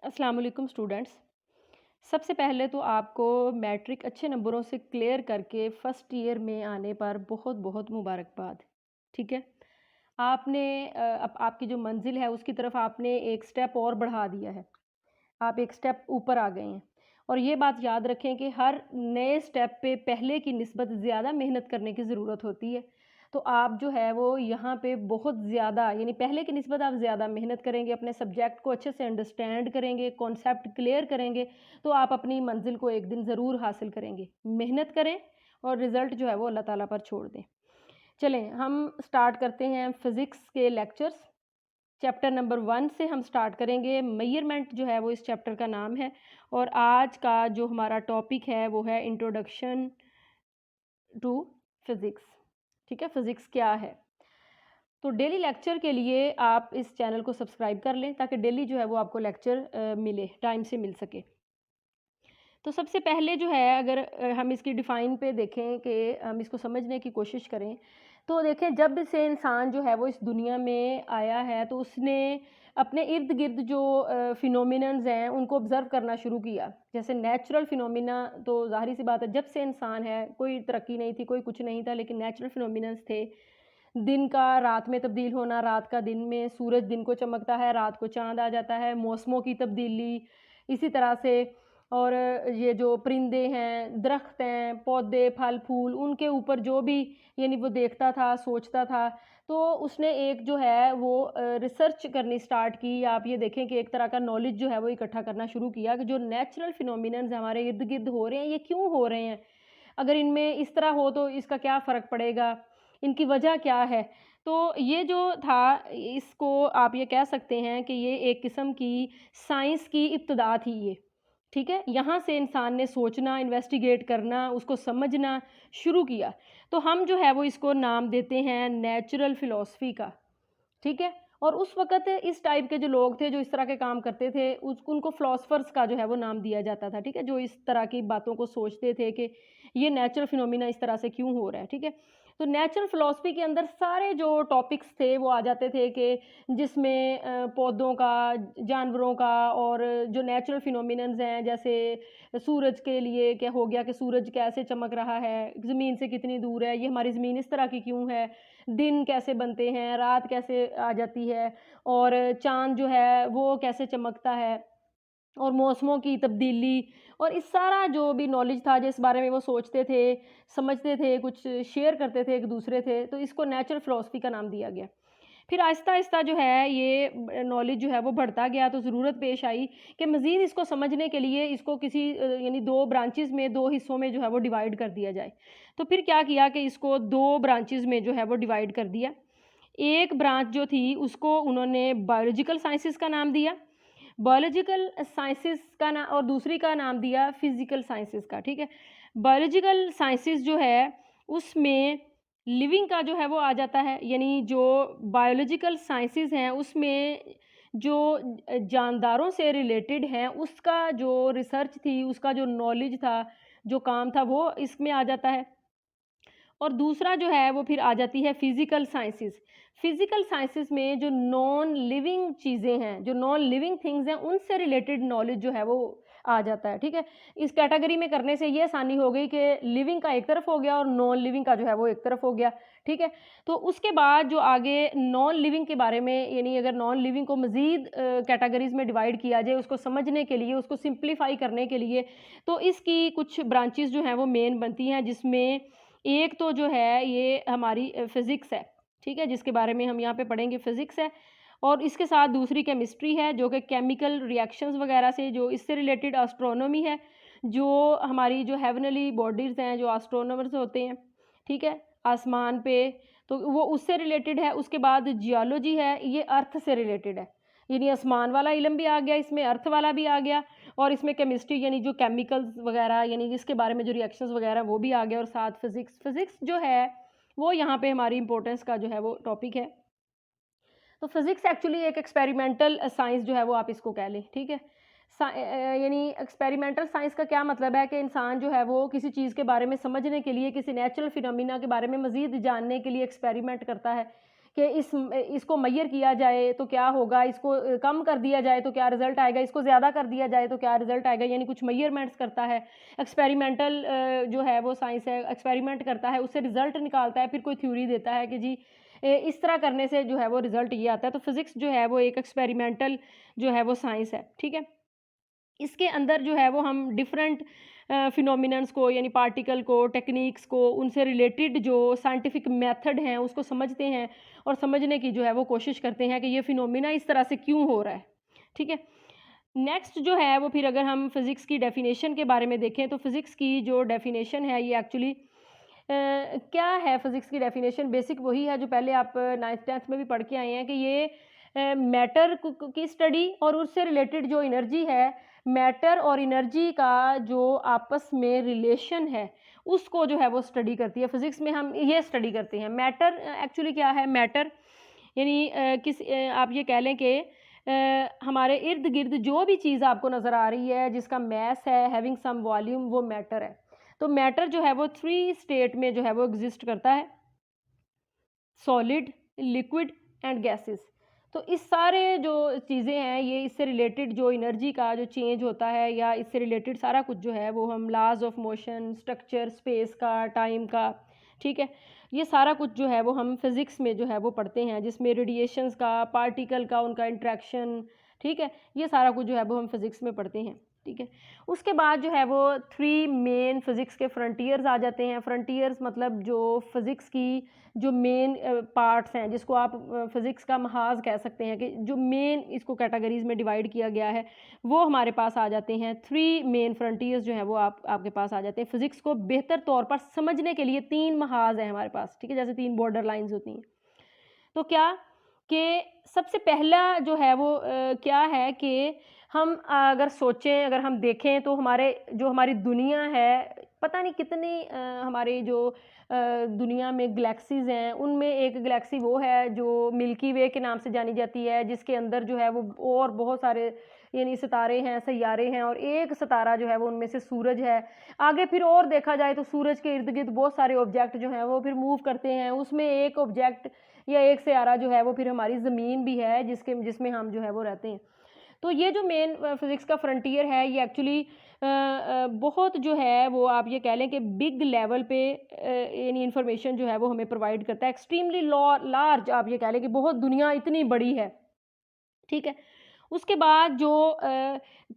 अस्सलाम वालेकुम स्टूडेंट्स। सबसे पहले तो आपको मैट्रिक अच्छे नंबरों से क्लियर करके फर्स्ट ईयर में आने पर बहुत बहुत मुबारकबाद। ठीक है, आपने अब आपकी जो मंजिल है उसकी तरफ आपने एक स्टेप और बढ़ा दिया है। आप एक स्टेप ऊपर आ गए हैं और ये बात याद रखें कि हर नए स्टेप पे पहले की निस्बत ज़्यादा मेहनत करने की ज़रूरत होती है। तो आप जो है वो यहाँ पे बहुत ज़्यादा यानी पहले की निस्बत आप ज़्यादा मेहनत करेंगे, अपने सब्जेक्ट को अच्छे से अंडरस्टैंड करेंगे, कॉन्सेप्ट क्लियर करेंगे, तो आप अपनी मंजिल को एक दिन ज़रूर हासिल करेंगे। मेहनत करें और रिज़ल्ट जो है वो अल्लाह ताला पर छोड़ दें। चलें हम स्टार्ट करते हैं फ़िज़िक्स के लेक्चर्स। चैप्टर नंबर 1 से हम स्टार्ट करेंगे। मेजरमेंट जो है वो इस चैप्टर का नाम है और आज का जो हमारा टॉपिक है वो है इंट्रोडक्शन टू फिज़िक्स। ठीक है, फिज़िक्स क्या है? तो डेली लेक्चर के लिए आप इस चैनल को सब्सक्राइब कर लें ताकि डेली जो है वो आपको लेक्चर मिले, टाइम से मिल सके। तो सबसे पहले जो है अगर हम इसकी डिफ़ाइन पे देखें कि हम इसको समझने की कोशिश करें, तो देखें जब से इंसान जो है वो इस दुनिया में आया है तो उसने अपने इर्द-गिर्द जो फिनोमिनन्स हैं उनको ऑब्ज़र्व करना शुरू किया। जैसे नेचुरल फिनोमिना तो ज़ाहिर-सी बात है जब से इंसान है कोई तरक्की नहीं थी, कोई कुछ नहीं था लेकिन नेचुरल फिनोमिनन्स थे। दिन का रात में तब्दील होना, रात का दिन में, सूरज दिन को चमकता है, रात को चाँद आ जाता है, मौसमों की तब्दीली, इसी तरह से और ये जो परिंदे हैं, दरख्त हैं, पौधे, फल-फूल उनके ऊपर जो भी यानी वो देखता था, सोचता था, तो उसने एक जो है वो रिसर्च करनी स्टार्ट की। आप ये देखें कि एक तरह का नॉलेज जो है वो इकट्ठा करना शुरू किया कि जो नेचुरल फिनोमिनन्स हमारे इर्द-गिर्द हो रहे हैं, ये क्यों हो रहे हैं? अगर इनमें इस तरह हो तो इसका क्या फ़र्क पड़ेगा? इनकी वजह क्या है? तो ये जो था इसको आप ये कह सकते हैं कि ये एक किस्म की साइंस की इब्तिदा थी ये। ठीक है? यहाँ से इंसान ने सोचना, इन्वेस्टिगेट करना, उसको समझना शुरू किया। तो हम जो है वो इसको नाम देते हैं नेचुरल फ़िलॉसफ़ी का। ठीक है? और उस वक़्त इस टाइप के जो लोग थे, जो इस तरह के काम करते थे, उस उनको फ़िलॉसफ़र्स का जो है वो नाम दिया जाता था, ठीक है? जो इस तरह की बातों को सोचते थे कि ये नेचुरल फिनोमिना इस तरह से क्यों हो रहा है, ठीक है? तो नेचुरल फ़िलॉसफ़ी के अंदर सारे जो टॉपिक्स थे, वो आ जाते थे कि जिसमें पौधों का, जानवरों का और जो नेचुरल फिनोमिनन्स हैं, जैसे सूरज के लिए क्या हो गया कि सूरज कैसे चमक रहा है, ज़मीन से कितनी दूर है, ये हमारी ज़मीन इस तरह की क्यों है, दिन कैसे बनते हैं, रात कैसे आ जाती है और चाँद जो है वो कैसे चमकता है और मौसमों की तब्दीली और इस सारा जो भी नॉलेज था जिस बारे में वो सोचते थे, समझते थे, कुछ शेयर करते थे एक-दूसरे से, तो इसको नेचुरल फ़िलॉसफ़ी का नाम दिया गया। फिर आहिस्ता-आहिस्ता जो है ये नॉलेज जो है वो बढ़ता गया तो ज़रूरत पेश आई कि मज़ीद इसको समझने के लिए इसको किसी यानी 2 ब्रांचेज़ में 2 हिस्सों में जो है वो डिवाइड कर दिया जाए। तो फिर क्या किया कि इसको 2 ब्रांचेज़ में जो है वो डिवाइड कर दिया। एक ब्रांच जो थी उसको उन्होंने बायोलॉजिकल साइंसेज़ का नाम दिया। बायोलॉजिकल साइंसेज़ का ना और दूसरी का नाम दिया फिज़िकल साइंसेज़ का, ठीक है? बायोलॉजिकल साइंसेज़ जो है उसमें लिविंग का जो है वो आ जाता है, यानी जो बायोलॉजिकल साइंसेज़ हैं उसमें जो जानदारों से रिलेटेड हैं उसका जो रिसर्च थी, उसका जो नॉलेज था, जो काम था वो इसमें आ जाता है। और दूसरा जो है वो फिर आ जाती है फिज़िकल साइंसेज़। फिज़िकल साइंसेज़ में जो नॉन लिविंग चीज़ें हैं, जो नॉन लिविंग थिंग्स हैं, उनसे रिलेटेड नॉलेज जो है वो आ जाता है, ठीक है? इस कैटेगरी में करने से ये आसानी हो गई कि लिविंग का एक तरफ हो गया और नॉन लिविंग का जो है वो एक तरफ हो गया, ठीक है? तो उसके बाद जो आगे नॉन लिविंग के बारे में यानी अगर नॉन लिविंग को मज़ीद कैटेगरीज़ में डिवाइड किया जाए, उसको समझने के लिए, उसको सिम्प्लीफ़ाई करने के लिए, तो इसकी कुछ ब्रांचेज़ जो हैं वो मेन बनती हैं जिसमें एक तो जो है ये हमारी फ़िज़िक्स है, ठीक है? जिसके बारे में हम यहाँ पे पढ़ेंगे फ़िज़िक्स है और इसके साथ दूसरी केमिस्ट्री है जो कि केमिकल रिएक्शंस वग़ैरह से जो इससे रिलेटेड एस्ट्रोनॉमी है, जो हमारी जो हेवनली बॉडीज़ हैं, जो एस्ट्रोनॉमर्स होते हैं, ठीक है? आसमान पे, तो वो उससे रिलेटेड है। उसके बाद जियोलॉजी है, ये अर्थ से रिलेटेड है। यानी आसमान वाला इल्म भी आ गया इसमें, अर्थ वाला भी आ गया और इसमें केमिस्ट्री यानी जो केमिकल्स वगैरह यानी इसके बारे में जो रिएक्शंस वगैरह वो भी आ गया और साथ फिज़िक्स। फिज़िक्स जो है वो यहाँ पे हमारी इम्पोर्टेंस का जो है वो टॉपिक है। तो फिज़िक्स एक्चुअली एक एक्सपेरिमेंटल साइंस जो है वो आप इसको कह लें, ठीक है? यानी एक्सपेरिमेंटल साइंस का क्या मतलब है कि इंसान जो है वो किसी चीज़ के बारे में समझने के लिए, किसी नेचुरल फिनोमिना के बारे में मज़ीद जानने के लिए एक्सपेरिमेंट करता है। कि इसको मेजर किया जाए तो क्या होगा, इसको कम कर दिया जाए तो क्या रिजल्ट आएगा, इसको ज़्यादा कर दिया जाए तो क्या रिजल्ट आएगा, यानी कुछ मेजरमेंट्स करता है। एक्सपेरिमेंटल जो है वो साइंस है, एक्सपेरिमेंट करता है, उससे रिजल्ट निकालता है, फिर कोई थ्योरी देता है कि जी इस तरह करने से जो है वो रिजल्ट ये आता है। तो फिज़िक्स जो है वो एक एक्सपेरिमेंटल जो है वो साइंस है, ठीक है। इसके अंदर जो है वो हम डिफरेंट फिनोमिनन्स को, यानी पार्टिकल को, टेक्निक्स को, उनसे रिलेटेड जो साइंटिफिक मेथड हैं उसको समझते हैं और समझने की जो है वो कोशिश करते हैं कि ये फिनोमिना इस तरह से क्यों हो रहा है, ठीक है। नेक्स्ट जो है वो फिर अगर हम फिज़िक्स की डेफिनेशन के बारे में देखें तो फिज़िक्स की जो डेफिनेशन है ये एक्चुअली क्या है। फिज़िक्स की डेफिनेशन बेसिक वही है जो पहले आप 9th-10th में भी पढ़ के आए हैं कि ये मैटर की स्टडी और उससे रिलेटेड जो एनर्जी है, मैटर और एनर्जी का जो आपस में रिलेशन है उसको जो है वो स्टडी करती है। फिज़िक्स में हम ये स्टडी करते हैं। मैटर एक्चुअली क्या है, मैटर यानी आप ये कह लें कि हमारे इर्द गिर्द जो भी चीज़ आपको नज़र आ रही है जिसका मैस है, हैविंग सम वॉल्यूम, वो मैटर है। तो मैटर जो है वो 3 स्टेट में जो है वो एग्जिस्ट करता है, सॉलिड, लिक्विड एंड गैसेस। तो इस सारे जो चीज़ें हैं ये इससे रिलेटेड जो एनर्जी का जो चेंज होता है या इससे रिलेटेड सारा कुछ जो है वो हम laws of motion, structure, space का, टाइम का, ठीक है, ये सारा कुछ जो है वो हम फिज़िक्स में जो है वो पढ़ते हैं, जिसमें रेडिएशंस का, पार्टिकल का, उनका इंट्रैक्शन, ठीक है, ये सारा कुछ जो है वो हम फिज़िक्स में पढ़ते हैं, ठीक है। उसके बाद जो है वो 3 मेन फिज़िक्स के फ्रंटियर्स आ जाते हैं। फ्रंटियर्स मतलब जो फिज़िक्स की जो मेन पार्ट्स हैं, जिसको आप फिज़िक्स का महाज कह सकते हैं, कि जो मेन इसको कैटेगरीज़ में डिवाइड किया गया है वो हमारे पास आ जाते हैं। 3 मेन फ्रंटियर्स जो हैं वो आपके पास आ जाते हैं। फिज़िक्स को बेहतर तौर पर समझने के लिए 3 महाज हैं हमारे पास, ठीक है, जैसे 3 बॉर्डर लाइन्स होती हैं। तो क्या कि सबसे पहला जो है वो क्या है कि हम अगर सोचें, अगर हम देखें तो हमारी दुनिया है, पता नहीं कितनी हमारी जो दुनिया में गैलेक्सीज़ हैं, उनमें एक गैलेक्सी वो है जो मिल्की वे के नाम से जानी जाती है, जिसके अंदर जो है वो और बहुत सारे यानी सितारे हैं, सैयारे हैं, और एक सितारा जो है वो उनमें से सूरज है। आगे फिर और देखा जाए तो सूरज के इर्द-गिर्द बहुत सारे ऑब्जेक्ट जो हैं वो फिर मूव करते हैं। उसमें एक ऑब्जेक्ट या एक सैयारा जो है वो फिर हमारी ज़मीन भी है, जिसमें हम जो है वो रहते हैं। तो ये जो मेन फिज़िक्स का फ्रंटियर है ये एक्चुअली बहुत जो है वो आप ये कह लें कि बिग लेवल पे यानी इन्फॉर्मेशन जो है वो हमें प्रोवाइड करता है। एक्सट्रीमली लार्ज आप ये कह लें कि बहुत दुनिया इतनी बड़ी है, ठीक है। उसके बाद जो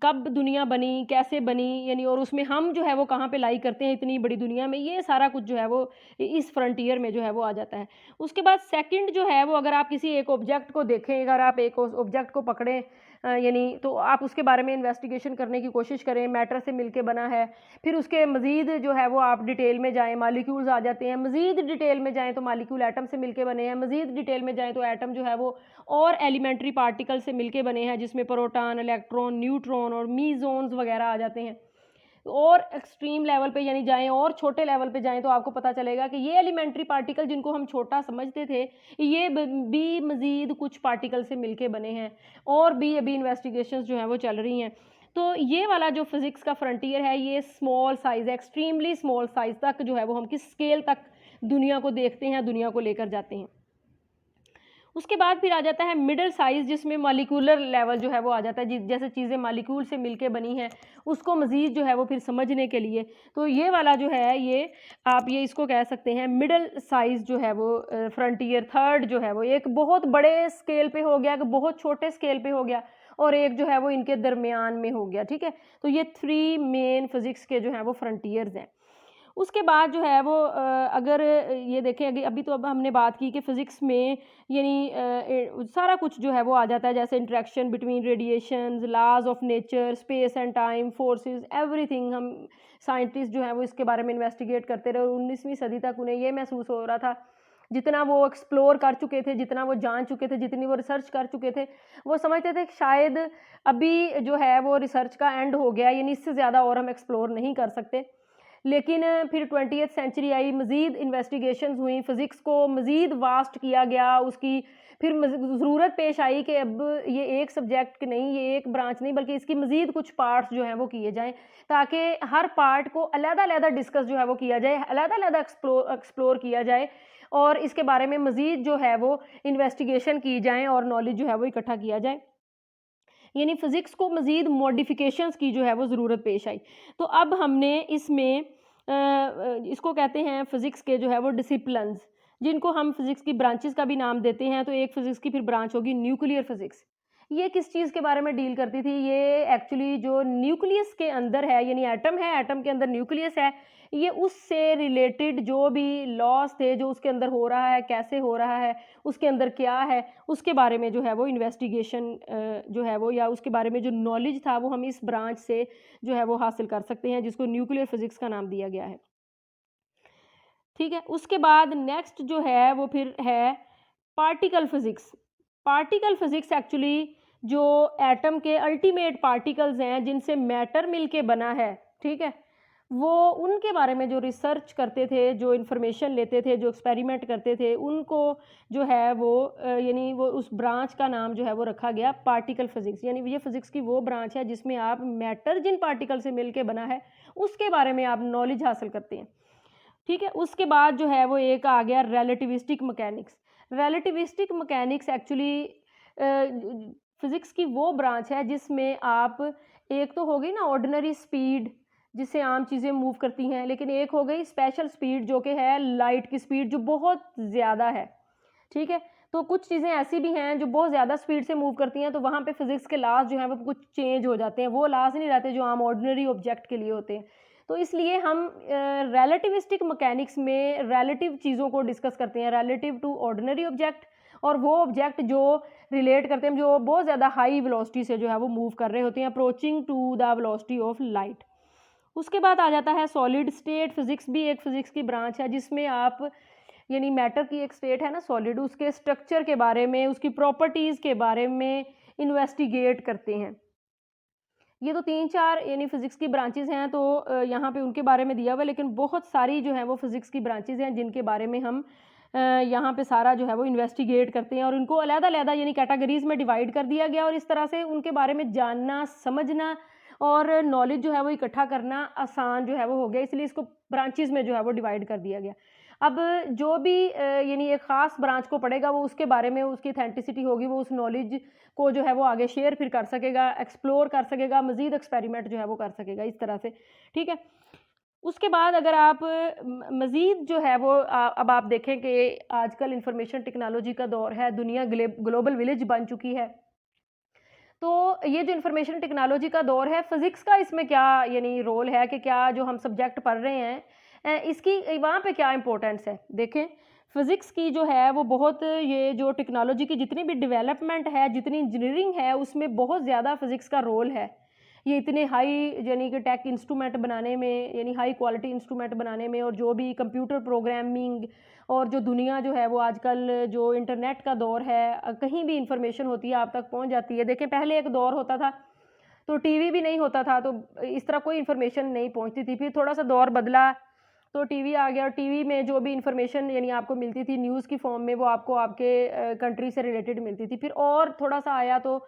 कब दुनिया बनी, कैसे बनी, यानी और उसमें हम जो है वो कहाँ पे लाई करते हैं इतनी बड़ी दुनिया में, ये सारा कुछ जो है वो इस फ्रंटियर में जो है वो आ जाता है। उसके बाद सेकंड जो है वो अगर आप किसी एक ऑब्जेक्ट को देखें, अगर आप एक ऑब्जेक्ट को पकड़ें यानी तो आप उसके बारे में इन्वेस्टिगेशन करने की कोशिश करें, मैटर से मिलके बना है, फिर उसके मज़ीद जो है वो आप डिटेल में जाएँ, मॉलिक्यूल्स आ जाते हैं, मज़ीद डिटेल में जाएँ तो मॉलिक्यूल एटम से मिलके बने हैं, मज़ीद डिटेल में जाएँ तो एटम जो है वो और एलिमेंट्री पार्टिकल से मिलके बने हैं, जिसमें प्रोटॉन, इलेक्ट्रॉन, न्यूट्रॉन और मीज़ोन्स वगैरह आ जाते हैं। और एक्सट्रीम लेवल पे यानी जाएँ और छोटे लेवल पे जाएँ तो आपको पता चलेगा कि ये एलिमेंट्री पार्टिकल जिनको हम छोटा समझते थे, ये भी मज़ीद कुछ पार्टिकल से मिलके बने हैं, और भी अभी इन्वेस्टिगेशंस जो हैं वो चल रही हैं। तो ये वाला जो फिज़िक्स का फ्रंटियर है ये स्मॉल साइज़ है, एक्सट्रीमली स्मॉल साइज़ तक जो है वो हम किस स्केल तक दुनिया को देखते हैं, दुनिया को लेकर जाते हैं। उसके बाद फिर आ जाता है मिडल साइज़, जिसमें मॉलिक्यूलर लेवल जो है वो आ जाता है, जैसे चीज़ें मॉलिक्यूल से मिलके बनी हैं उसको मज़ीद जो है वो फिर समझने के लिए। तो ये वाला जो है ये आप ये इसको कह सकते हैं मिडल साइज़ जो है वो फ्रंटियर। थर्ड जो है वो एक बहुत बड़े स्केल पे हो गया, एक बहुत छोटे स्केल पे हो गया, और एक जो है वो इनके दरमियान में हो गया, ठीक है। तो ये 3 मेन फिज़िक्स के जो हैं वो फ्रंटियर्स हैं। उसके बाद जो है वो अगर ये देखें अभी तो अब हमने बात की कि फ़िज़िक्स में यानी सारा कुछ जो है वो आ जाता है, जैसे interaction between radiations, laws of nature, space and time, forces, everything. हम साइंटिस्ट जो हैं वो इसके बारे में इन्वेस्टिगेट करते रहे, और 19वीं सदी तक उन्हें ये महसूस हो रहा था, जितना वो एक्सप्लोर कर चुके थे, जितना वो जान चुके थे, जितनी वो रिसर्च कर चुके थे, वो समझते थे कि शायद अभी जो है वो रिसर्च का एंड हो गया, यानी इससे ज़्यादा और हम एक्सप्लोर नहीं कर सकते। लेकिन फिर 20th सेंचुरी आई, मज़ीद इन्वेस्टिगेशंस हुई, फ़िज़िक्स को मज़ीद वास्ट किया गया, उसकी फिर ज़रूरत पेश आई कि अब ये एक सब्जेक्ट नहीं, ये एक ब्रांच नहीं, बल्कि इसकी मज़ीद कुछ पार्ट्स जो हैं वो किए जाएँ, ताकि हर पार्ट को अलग-अलग डिस्कस जो है वो किया जाए, अलग-अलग एक्सप्लोर किया जाए और इसके बारे में मज़ीद जो है वो इन्वेस्टिगेशन की जाएँ और नॉलेज जो है वो इकट्ठा किया जाए। यानी फ़िज़िक्स को मज़ीद मॉडिफ़िकेशंस की जो है वो ज़रूरत पेश आई। तो अब हमने इसमें इसको कहते हैं फ़िज़िक्स के जो है वो डिसिप्लिन्स, जिनको हम फ़िज़िक्स की ब्रांचेज़ का भी नाम देते हैं। तो एक फ़िज़िक्स की फिर ब्रांच होगी न्यूक्लियर फ़िज़िक्स। ये किस चीज़ के बारे में डील करती थी? ये एक्चुअली जो न्यूक्लियस के अंदर है, यानी एटम है, एटम के अंदर न्यूक्लियस है, ये उससे रिलेटेड जो भी लॉज़ थे, जो उसके अंदर हो रहा है, कैसे हो रहा है, उसके अंदर क्या है, उसके बारे में जो है वो इन्वेस्टिगेशन जो है वो, या उसके बारे में जो नॉलेज था वो हम इस ब्रांच से जो है वो हासिल कर सकते हैं, जिसको न्यूक्लियर फिजिक्स का नाम दिया गया है। ठीक है, उसके बाद नेक्स्ट जो है वो फिर है particle physics. Particle physics actually जो एटम के अल्टीमेट पार्टिकल्स हैं, जिनसे मैटर मिलके बना है, ठीक है, वो उनके बारे में जो रिसर्च करते थे, जो इन्फॉर्मेशन लेते थे, जो एक्सपेरिमेंट करते थे, उनको जो है वो यानी वो उस ब्रांच का नाम जो है वो रखा गया पार्टिकल फिजिक्स। यानी ये फिजिक्स की वो ब्रांच है जिसमें आप मैटर जिन पार्टिकल से मिलके बना है, उसके बारे में आप नॉलेज हासिल करते हैं। ठीक है, उसके बाद जो है वो एक आ गया relativistic mechanics. Relativistic mechanics actually physics की वो ब्रांच है जिसमें आप, एक तो हो गई ना ऑर्डिनरी स्पीड जिससे आम चीज़ें मूव करती हैं, लेकिन एक हो गई स्पेशल स्पीड जो कि है लाइट की स्पीड, जो बहुत ज़्यादा है। ठीक है, तो कुछ चीज़ें ऐसी भी हैं जो बहुत ज़्यादा स्पीड से मूव करती हैं, तो वहाँ पे फिजिक्स के लॉज जो हैं वो कुछ चेंज हो जाते हैं, वो लॉज नहीं रहते जो आम ऑर्डिनरी ऑब्जेक्ट के लिए होते हैं। तो इसलिए हम रिलेटिविस्टिक मैकेनिक्स में रिलेटिव चीज़ों को डिस्कस करते हैं, रिलेटिव टू ऑर्डिनरी ऑब्जेक्ट, और वो ऑब्जेक्ट जो रिलेट करते हैं, जो बहुत ज़्यादा हाई वेलोसिटी से जो है वो मूव कर रहे होते हैं, approaching to the velocity of light. उसके बाद आ जाता है सॉलिड स्टेट फिजिक्स, भी एक फिजिक्स की ब्रांच है जिसमें आप, यानी मैटर की एक स्टेट है ना सॉलिड, उसके स्ट्रक्चर के बारे में, उसकी प्रॉपर्टीज़ के बारे में इन्वेस्टिगेट करते हैं। ये तो 3-4 यानी फिजिक्स की ब्रांचेज़ हैं, तो यहाँ पे उनके बारे में दिया हुआ है, लेकिन बहुत सारी जो है वो फिजिक्स की ब्रांचेज़ हैं जिनके बारे में हम यहाँ पे सारा जो है वो इन्वेस्टिगेट करते हैं, और उनको अलग-अलग यानी कैटेगरीज़ में डिवाइड कर दिया गया, और इस तरह से उनके बारे में जानना, समझना और नॉलेज जो है वो इकट्ठा करना आसान जो है वो हो गया, इसलिए इसको ब्रांचेज़ में जो है वो डिवाइड कर दिया गया। अब जो भी यानी एक ख़ास ब्रांच को पढ़ेगा, वो उसके बारे में उसकी ऑथेंटिसिटी होगी, वो उस नॉलेज को जो है वो आगे शेयर फिर कर सकेगा, एक्सप्लोर कर सकेगा, मज़ीद एक्सपेरिमेंट जो है वो कर सकेगा इस तरह से, ठीक है। उसके बाद अगर आप मज़ीद जो है वो अब आप देखें कि आजकल इंफॉर्मेशन टेक्नोलॉजी का दौर है, दुनिया ग्लोबल विलेज बन चुकी है। तो ये जो इंफॉर्मेशन टेक्नोलॉजी का दौर है, फिज़िक्स का इसमें क्या यानी रोल है, कि क्या जो हम सब्जेक्ट पढ़ रहे हैं इसकी वहाँ पे क्या इम्पोर्टेंस है? देखें, फिज़िक्स की जो है वो बहुत, ये जो टेक्नोलॉजी की जितनी भी डेवलपमेंट है, जितनी इंजीनियरिंग है, उसमें बहुत ज़्यादा फिज़िक्स का रोल है। ये इतने हाई यानी कि टेक इंस्ट्रूमेंट बनाने में, यानी हाई क्वालिटी इंस्ट्रूमेंट बनाने में, और जो भी कंप्यूटर प्रोग्रामिंग, और जो दुनिया जो है वो आजकल जो इंटरनेट का दौर है, कहीं भी इंफॉर्मेशन होती है आप तक पहुंच जाती है। देखें, पहले एक दौर होता था तो टीवी भी नहीं होता था, तो इस तरह कोई इन्फॉर्मेशन नहीं पहुंचती थी। फिर थोड़ा सा दौर बदला तो टीवी आ गया, और टीवी में जो भी इन्फॉर्मेशन यानी आपको मिलती थी न्यूज़ की फॉर्म में, वो आपको आपके कंट्री से रिलेटेड मिलती थी। फिर और थोड़ा सा आया तो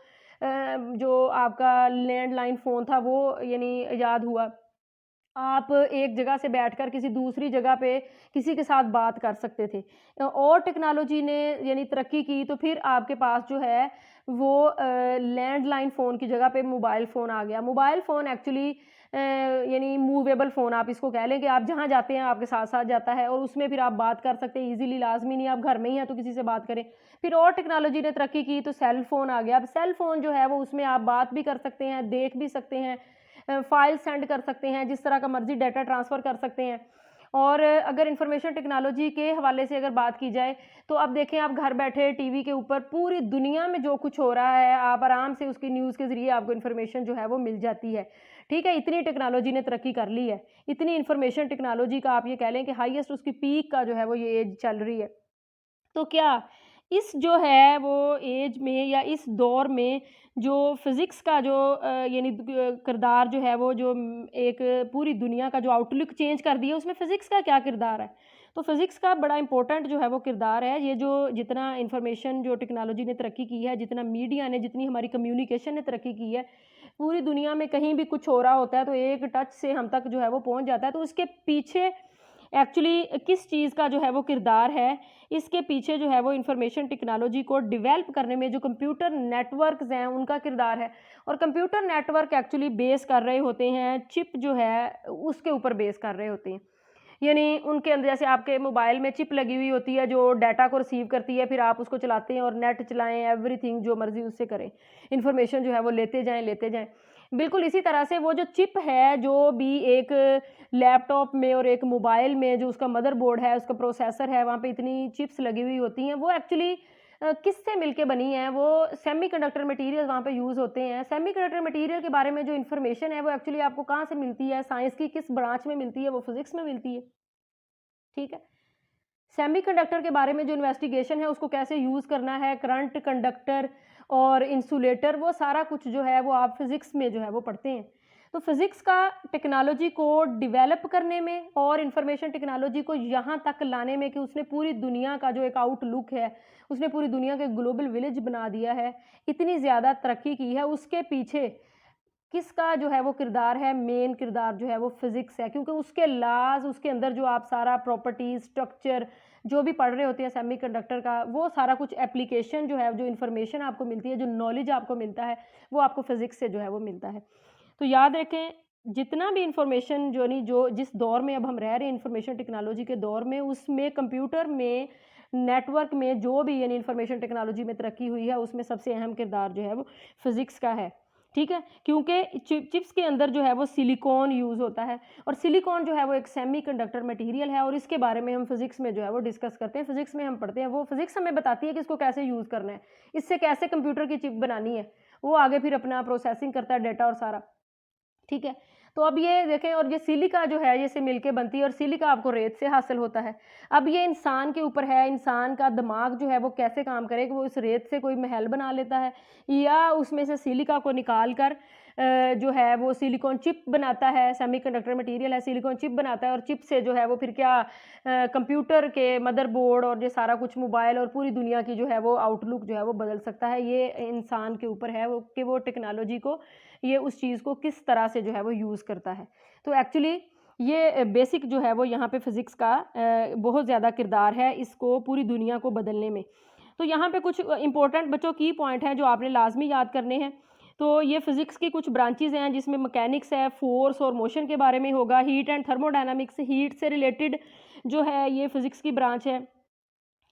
जो आपका लैंडलाइन फ़ोन था वो यानी ईजाद हुआ। आप एक जगह से बैठकर किसी दूसरी जगह पे किसी के साथ बात कर सकते थे। और टेक्नोलॉजी ने यानी तरक्की की, तो फिर आपके पास जो है वो लैंडलाइन फ़ोन की जगह पे मोबाइल फ़ोन आ गया। मोबाइल फ़ोन एक्चुअली यानी मूवेबल फ़ोन आप इसको कह लें, कि आप जहाँ जाते हैं आपके साथ-साथ जाता है, और उसमें फिर आप बात कर सकते हैं ईज़िली, लाज़मी नहीं आप घर में ही हैं तो किसी से बात करें। फिर और टेक्नोलॉजी ने तरक्की की तो सेल फ़ोन आ गया। अब सेल फ़ोन जो है वो, उसमें आप बात भी कर सकते हैं, देख भी सकते हैं, फ़ाइल सेंड कर सकते हैं, जिस तरह का मर्ज़ी डाटा ट्रांसफ़र कर सकते हैं। और अगर इंफॉर्मेशन टेक्नोलॉजी के हवाले से अगर बात की जाए, तो अब देखें, आप घर बैठे टीवी के ऊपर पूरी दुनिया में जो कुछ हो रहा है, आप आराम से उसकी न्यूज़ के ज़रिए आपको इंफॉर्मेशन जो है वो मिल जाती है। ठीक है, इतनी टेक्नोलॉजी ने तरक्की कर ली है। इतनी इंफॉर्मेशन टेक्नोलॉजी का आप ये कह लें कि हाईएस्ट उसकी पीक का जो है वो ये एज चल रही है। तो क्या इस जो है वो एज में या इस दौर में जो फ़िज़िक्स का जो यानी किरदार जो है वो जो एक पूरी दुनिया का जो आउटलुक चेंज कर दिया, उसमें फ़िज़िक्स का क्या किरदार है? तो फ़िज़िक्स का बड़ा इम्पोर्टेंट जो है वो किरदार है। ये जो जितना इन्फॉर्मेशन जो टेक्नोलॉजी ने तरक्की की है, जितना मीडिया ने, जितनी हमारी कम्युनिकेशन ने तरक्की की है, पूरी दुनिया में कहीं भी कुछ हो रहा होता है तो एक टच से हम तक जो है वो पहुँच जाता है। तो उसके पीछे एक्चुअली किस चीज़ का जो है वो किरदार है, इसके पीछे जो है वो इन्फॉर्मेशन टेक्नोलॉजी को डेवलप करने में जो कंप्यूटर नेटवर्क्स हैं, उनका किरदार है। और कंप्यूटर नेटवर्क एक्चुअली बेस कर रहे होते हैं, चिप जो है उसके ऊपर बेस कर रहे होते हैं। यानी उनके अंदर जैसे आपके मोबाइल में चिप लगी हुई होती है जो डाटा को रिसीव करती है, फिर आप उसको चलाते हैं और नेट चलाएँ, एवरीथिंग जो मर्ज़ी उससे करें। इन्फॉर्मेशन जो है वो लेते जाएँ, लेते जाएँ। बिल्कुल इसी तरह से वो जो चिप है, जो भी एक लैपटॉप में और एक मोबाइल में जो उसका मदरबोर्ड है, उसका प्रोसेसर है, वहाँ पे इतनी चिप्स लगी हुई होती हैं, वो एक्चुअली किससे मिलके बनी हैं? वो सेमीकंडक्टर मटीरियल वहाँ पे यूज़ होते हैं। सेमीकंडक्टर मटीरियल के बारे में जो इन्फॉर्मेशन है, वो एक्चुअली आपको कहाँ से मिलती है? साइंस की किस ब्रांच में मिलती है? वो फिज़िक्स में मिलती है। ठीक है? सेमीकंडक्टर के बारे में जो इन्वेस्टिगेशन है उसको कैसे यूज़ करना है, करंट, कंडक्टर और इंसुलेटर वो सारा कुछ जो है वो आप फिज़िक्स में जो है वो पढ़ते हैं। तो फिज़िक्स का टेक्नोलॉजी को डेवलप करने में और इन्फॉर्मेशन टेक्नोलॉजी को यहाँ तक लाने में कि उसने पूरी दुनिया का जो एक आउटलुक है, उसने पूरी दुनिया के ग्लोबल विलेज बना दिया है, इतनी ज़्यादा तरक्की की है, उसके पीछे किसका जो है वो किरदार है, मेन किरदार जो है वो फिज़िक्स है क्योंकि उसके लॉज़, उसके अंदर जो आप सारा प्रॉपर्टीज़, स्ट्रक्चर जो भी पढ़ रहे होते हैं सेमीकंडक्टर का, वो सारा कुछ एप्लीकेशन जो है, जो इन्फॉर्मेशन आपको मिलती है, जो नॉलेज आपको मिलता है, वो आपको फिज़िक्स से जो है वो मिलता है। तो याद रखें, जितना भी इन्फॉर्मेशन जो नहीं जो जिस दौर में अब हम रह रहे हैं इन्फॉर्मेशन टेक्नोलॉजी के दौर में, उसमें कंप्यूटर में, नेटवर्क में जो भी यानी इन्फॉर्मेशन टेक्नोलॉजी में तरक्की हुई है, उसमें सबसे अहम किरदार जो है वो फिज़िक्स का है। ठीक है? क्योंकि चिप्स के अंदर जो है वो सिलिकॉन यूज़ होता है और सिलिकॉन जो है वो एक सेमीकंडक्टर मटेरियल है और इसके बारे में हम फिज़िक्स में जो है वो डिस्कस करते हैं, फिज़िक्स में हम पढ़ते हैं। वो फिज़िक्स हमें बताती है कि इसको कैसे यूज़ करना है, इससे कैसे कंप्यूटर की चिप बनानी है। वो आगे फिर अपना प्रोसेसिंग करता है डेटा और सारा। ठीक है? तो अब ये देखें और ये सिलिका जो है, ये से मिलके बनती है और सिलिका आपको रेत से हासिल होता है। अब ये इंसान के ऊपर है, इंसान का दिमाग जो है वो कैसे काम करे कि वो इस रेत से कोई महल बना लेता है या उसमें से सिलिका को निकाल कर जो है वो सिलिकॉन चिप बनाता है, सेमीकंडक्टर मटीरियल है, सिलिकॉन चिप बनाता है और चिप से जो है वो फिर क्या कंप्यूटर के मदरबोर्ड और ये सारा कुछ मोबाइल और पूरी दुनिया की जो है वो आउटलुक जो है वो बदल सकता है। ये इंसान के ऊपर है वो कि वो टेक्नोलॉजी को ये उस चीज़ को किस तरह से जो है वो यूज़ करता है। तो एक्चुअली ये बेसिक जो है वो यहाँ पे फ़िज़िक्स का बहुत ज़्यादा किरदार है इसको पूरी दुनिया को बदलने में। तो यहाँ पे कुछ इम्पोर्टेंट बच्चों की पॉइंट हैं जो आपने लाज़मी याद करने हैं। तो ये फ़िज़िक्स की कुछ ब्रांचेज़ हैं जिसमें मैकेनिक्स है, फ़ोर्स और मोशन के बारे में होगा, हीट एंड थर्मोडायनामिक्स हीट से रिलेटेड जो है ये फ़िज़िक्स की ब्रांच है।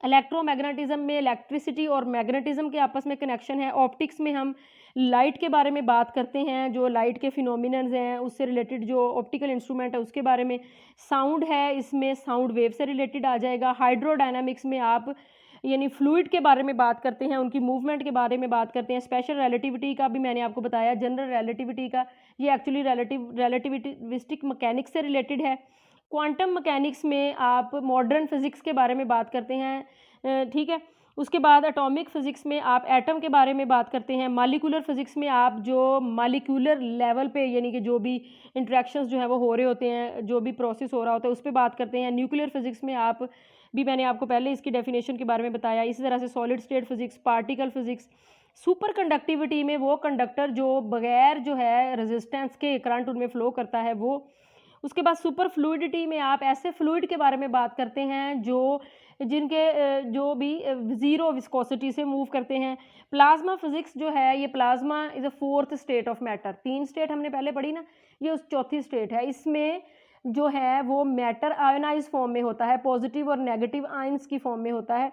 इलेक्ट्रोमैग्नेटिज्म में इलेक्ट्रिसिटी और मैग्नेटिज्म के आपस में कनेक्शन है। ऑप्टिक्स में हम लाइट के बारे में बात करते हैं, जो लाइट के फिनोमिनन्स हैं, उससे रिलेटेड जो ऑप्टिकल इंस्ट्रूमेंट है, उसके बारे में। साउंड है, इसमें साउंड वेव से रिलेटेड आ जाएगा। हाइड्रोडायनामिक्स में आप यानी फ्लूइड के बारे में बात करते हैं, उनकी मूवमेंट के बारे में बात करते हैं। स्पेशल रिलेटिविटी का भी मैंने आपको बताया, जनरल रिलेटिविटी का, ये एक्चुअली रिलेटिविस्टिक मैकेनिक्स से रिलेटेड है। क्वांटम मैकेनिक्स में आप मॉडर्न फिज़िक्स के बारे में बात करते हैं ठीक है? उसके बाद एटॉमिक फ़िज़िक्स में आप एटम के बारे में बात करते हैं, मॉलिक्यूलर फ़िज़िक्स में आप जो मॉलिक्यूलर लेवल पे यानी कि जो भी इंटरैक्शंस जो है वो हो रहे होते हैं, जो भी प्रोसेस हो रहा होता है, उस पे बात करते हैं। न्यूक्लियर फ़िज़िक्स में आप भी मैंने आपको पहले इसकी डेफ़िनेशन के बारे में बताया। इसी तरह से solid state physics, particle physics, super conductivity में वो कंडक्टर जो बगैर जो है रेज़िस्टेंस के करंट उनमें फ़्लो करता है वो। उसके बाद सुपर फ्लूइडिटी में आप ऐसे फ्लूइड के बारे में बात करते हैं जो जिनके जो भी ज़ीरो विस्कोसिटी से मूव करते हैं। प्लाज़्मा फ़िज़िक्स जो है ये plasma is a fourth state of matter. 3 state हमने पहले पढ़ी ना, ये उस चौथी स्टेट है। इसमें जो है वो मैटर आयोनाइज़ फॉर्म में होता है, पॉज़िटिव और नेगेटिव आयन्स की फॉर्म में होता है।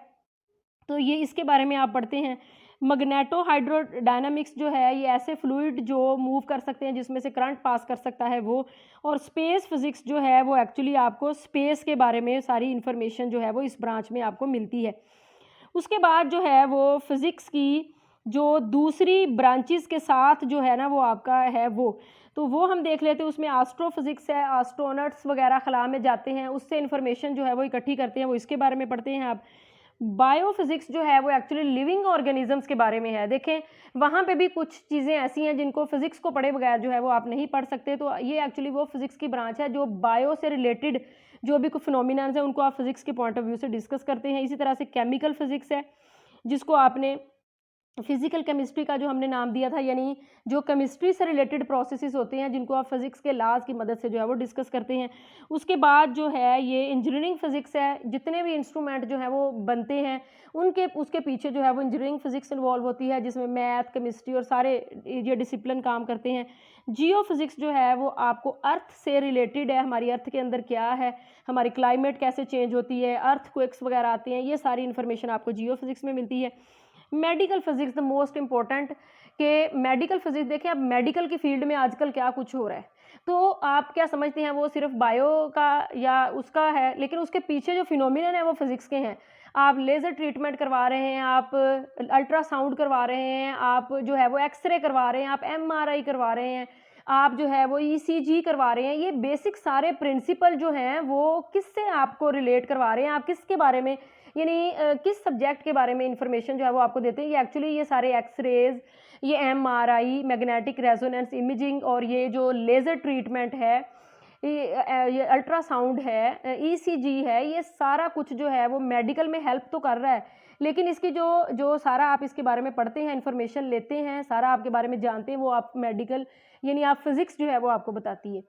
तो ये इसके बारे में आप पढ़ते हैं। मैग्नेटो हाइड्रोडायनामिक्स जो है ये ऐसे फ्लूइड जो मूव कर सकते हैं जिसमें से करंट पास कर सकता है वो। और स्पेस फिज़िक्स जो है वो एक्चुअली आपको स्पेस के बारे में सारी इन्फॉर्मेशन जो है वो इस ब्रांच में आपको मिलती है। उसके बाद जो है वो फिज़िक्स की जो दूसरी ब्रांचेज़ के साथ जो है ना वो आपका है वो। तो वो हम देख लेते हैं, उसमें एस्ट्रोफ़िज़िक्स है, एस्ट्रोनॉट्स वगैरह ख़ला में जाते हैं, उससे इन्फॉर्मेशन जो है वो इकट्ठी करते हैं, वो इसके बारे में पढ़ते हैं आप। बायोफिजिक्स जो है वो एक्चुअली लिविंग ऑर्गेनिजम्स के बारे में है। देखें, वहाँ पे भी कुछ चीज़ें ऐसी हैं जिनको फिजिक्स को पढ़े बगैर जो है वो आप नहीं पढ़ सकते। तो ये एक्चुअली वो फिजिक्स की ब्रांच है जो बायो से रिलेटेड जो भी कुछ फिनोमिनाज हैं उनको आप फिजिक्स के पॉइंट ऑफ व्यू से डिस्कस करते हैं। इसी तरह से केमिकल फिजिक्स है जिसको आपने फिजिकल केमिस्ट्री का जो हमने नाम दिया था, यानी जो केमिस्ट्री से रिलेटेड प्रोसेसेस होते हैं जिनको आप फिजिक्स के लॉज की मदद से जो है वो डिस्कस करते हैं। उसके बाद जो है ये इंजीनियरिंग फिजिक्स है, जितने भी इंस्ट्रूमेंट जो हैं वो बनते हैं उनके उसके पीछे जो है वो इंजीनियरिंग फिजिक्स इन्वॉल्व होती है, जिसमें मैथ, केमिस्ट्री और सारे ये डिसिप्लिन काम करते हैं। जियो फिजिक्स जो है वो आपको अर्थ से रिलेटेड है, हमारी अर्थ के अंदर क्या है, हमारी क्लाइमेट कैसे चेंज होती है, अर्थ क्वेक्स वगैरह आते हैं, ये सारी इन्फॉर्मेशन आपको जियो फिजिक्स में मिलती है। Medical physics the most important, कि मेडिकल फिजिक्स देखें आप मेडिकल की फील्ड में आजकल क्या कुछ हो रहा है, तो आप क्या समझते हैं वो सिर्फ बायो का या उसका है, लेकिन उसके पीछे जो फिनोमिनन है वो फिजिक्स के हैं। आप लेज़र ट्रीटमेंट करवा रहे हैं, आप अल्ट्रासाउंड करवा रहे हैं, आप जो है वो एक्सरे करवा रहे हैं, आप एमआरआई करवा रहे हैं, आप जो है वो ईसीजी करवा रहे हैं। ये बेसिक सारे प्रिंसिपल जो हैं वो किससे आपको रिलेट करवा रहे हैं, आप किसके बारे में, यानी किस सब्जेक्ट के बारे में इंफॉर्मेशन जो है वो आपको देते हैं। ये एक्चुअली ये सारे एक्सरेज, ये एमआरआई, मैग्नेटिक रेजोनेंस इमेजिंग और ये जो लेज़र ट्रीटमेंट है, ये अल्ट्रासाउंड है, ईसीजी है, ये सारा कुछ जो है वो मेडिकल में हेल्प तो कर रहा है, लेकिन इसकी जो जो सारा आप इसके बारे में पढ़ते हैं, इन्फॉर्मेशन लेते हैं, सारा आपके बारे में जानते हैं, वो आप मेडिकल यानी आप फिज़िक्स जो है वो आपको बताती है।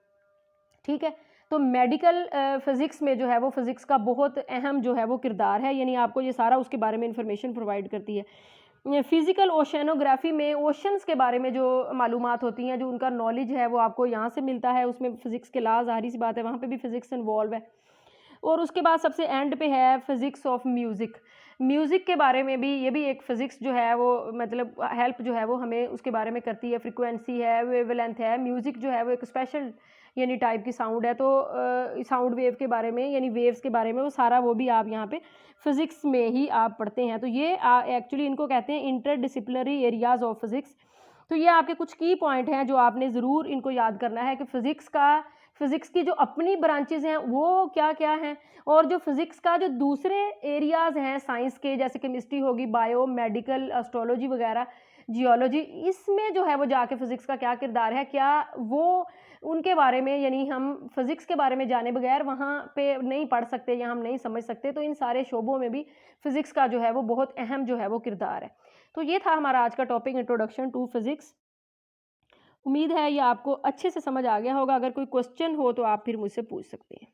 ठीक है? तो मेडिकल फिज़िक्स में जो है वो फिज़िक्स का बहुत अहम जो है वो किरदार है, यानी आपको ये सारा उसके बारे में इन्फॉर्मेशन प्रोवाइड करती है। फिज़िकल ओशियनोग्राफी में ओशंस के बारे में जो मालूमात होती हैं, जो उनका नॉलेज है वो आपको यहाँ से मिलता है, उसमें फ़िज़िक्स के लॉ ज़ाहिर सी बात है वहाँ पे भी फ़िज़िक्स इन्वॉल्व है। और उसके बाद सबसे एंड पे है फिज़िक्स ऑफ म्यूज़िक। म्यूज़िक के बारे में भी ये भी एक फ़िज़िक्स जो है वो मतलब हेल्प जो है वो हमें उसके बारे में करती है। फ्रीक्वेंसी है, वेवलेंथ है, म्यूज़िक जो है वो एक स्पेशल यानी टाइप की साउंड है, तो साउंड वेव के बारे में यानी वेव्स के बारे में वो सारा वो भी आप यहाँ पे फ़िज़िक्स में ही आप पढ़ते हैं। तो ये एक्चुअली इनको कहते हैं इंटरडिसिप्लिनरी एरियाज़ ऑफ फ़िज़िक्स। तो ये आपके कुछ की पॉइंट हैं जो आपने ज़रूर इनको याद करना है कि फ़िज़िक्स की जो अपनी ब्रांचेज़ हैं वो क्या-क्या हैं, और जो फ़िज़िक्स का जो दूसरे एरियाज़ हैं साइंस के, जैसे केमिस्ट्री होगी, बायो, मेडिकल, एस्ट्रोलॉजी वगैरह, जियोलॉजी, इसमें जो है वो जाके फ़िज़िक्स का क्या किरदार है, क्या वो उनके बारे में यानी हम फ़िज़िक्स के बारे में जाने बगैर वहाँ पे नहीं पढ़ सकते या हम नहीं समझ सकते। तो इन सारे शोबों में भी फ़िज़िक्स का जो है वो बहुत अहम जो है वो किरदार है। तो ये था हमारा आज का टॉपिक, इंट्रोडक्शन टू फ़िज़िक्स। उम्मीद है ये आपको अच्छे से समझ आ गया होगा। अगर कोई क्वेश्चन हो तो आप फिर मुझसे पूछ सकते हैं।